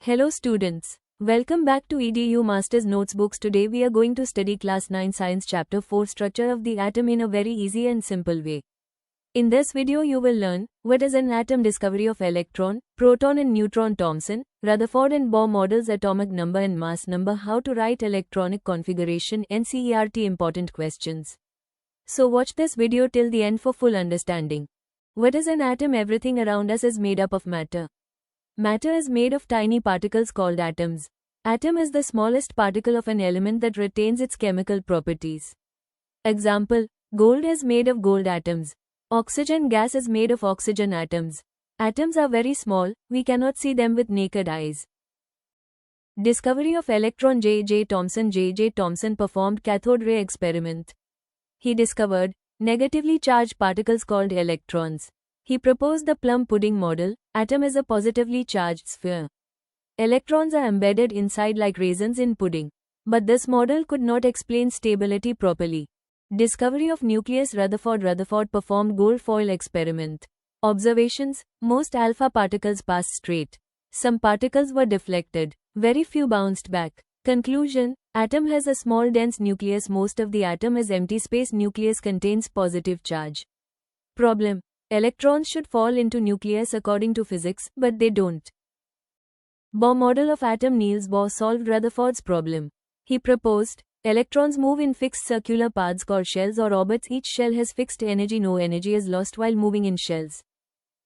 Hello students. Welcome back to EDU Masters Notebooks. Today we are going to study class 9 science chapter 4 structure of the atom in a very easy and simple way. In this video you will learn what is an atom, discovery of electron, proton and neutron, Thomson, Rutherford and Bohr models, atomic number and mass number, how to write electronic configuration, NCERT important questions. So watch this video till the end for full understanding. What is an atom? Everything around us is made up of matter. Matter is made of tiny particles called atoms. Atom is the smallest particle of an element that retains its chemical properties. Example: gold is made of gold atoms. Oxygen gas is made of oxygen atoms. Atoms are very small, we cannot see them with naked eyes. Discovery of electron. J. Thomson performed cathode ray experiment. He discovered negatively charged particles called electrons. He proposed the plum pudding model. Atom is a positively charged sphere. Electrons are embedded inside like raisins in pudding. But this model could not explain stability properly. Discovery of nucleus. Rutherford performed gold foil experiment. Observations: most alpha particles passed straight. Some particles were deflected. Very few bounced back. Conclusion: atom has a small dense nucleus. Most of the atom is empty space. Nucleus contains positive charge. Problem: electrons should fall into nucleus according to physics, but they don't. Bohr model of atom. Niels Bohr solved Rutherford's problem. He proposed, electrons move in fixed circular paths called shells or orbits. Each shell has fixed energy. No energy is lost while moving in shells.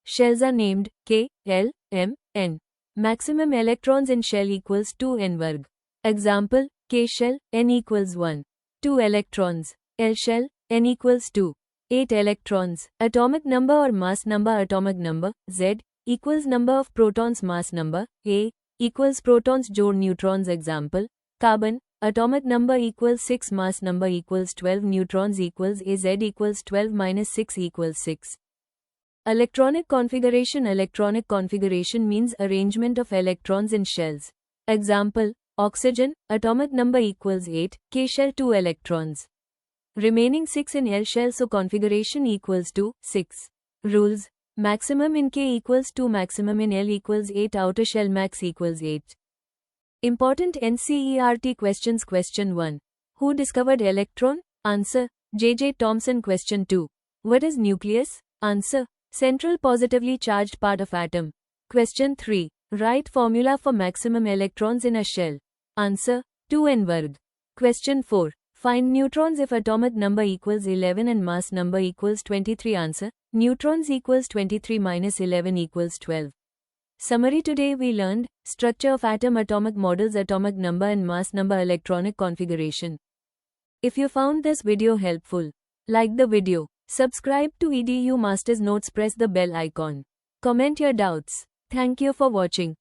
Shells are named K, L, M, N. Maximum electrons in shell equals 2 n varg. Example: K shell, n equals 1. 2 electrons. L shell, n equals 2. 8 electrons. Atomic number or mass number. Atomic number, Z, equals number of protons. Mass number, A, equals protons joड़ neutrons. Example: carbon, atomic number equals 6, mass number equals 12, neutrons equals A. Z equals 12 minus 6 equals 6. Electronic configuration. Electronic configuration means arrangement of electrons in shells. Example: oxygen, atomic number equals 8, K shell 2 electrons. Remaining 6 in L shell, so configuration equals to 6. Rules: maximum in K equals 2, maximum in L equals 8, outer shell max equals 8. Important NCERT questions. Question 1. Who discovered electron? Answer: J. Thomson. Question 2. What is nucleus? Answer: central positively charged part of atom. Question 3. Write formula for maximum electrons in a shell. Answer: 2 n varg. Question 4. Find neutrons if atomic number equals 11 and mass number equals 23. Answer: neutrons equals 23 minus 11 equals 12. Summary: today we learned structure of atom, atomic models, atomic number and mass number, electronic configuration. If you found this video helpful, like the video, subscribe to EDU Masters Notes, press the bell icon. Comment your doubts. Thank you for watching.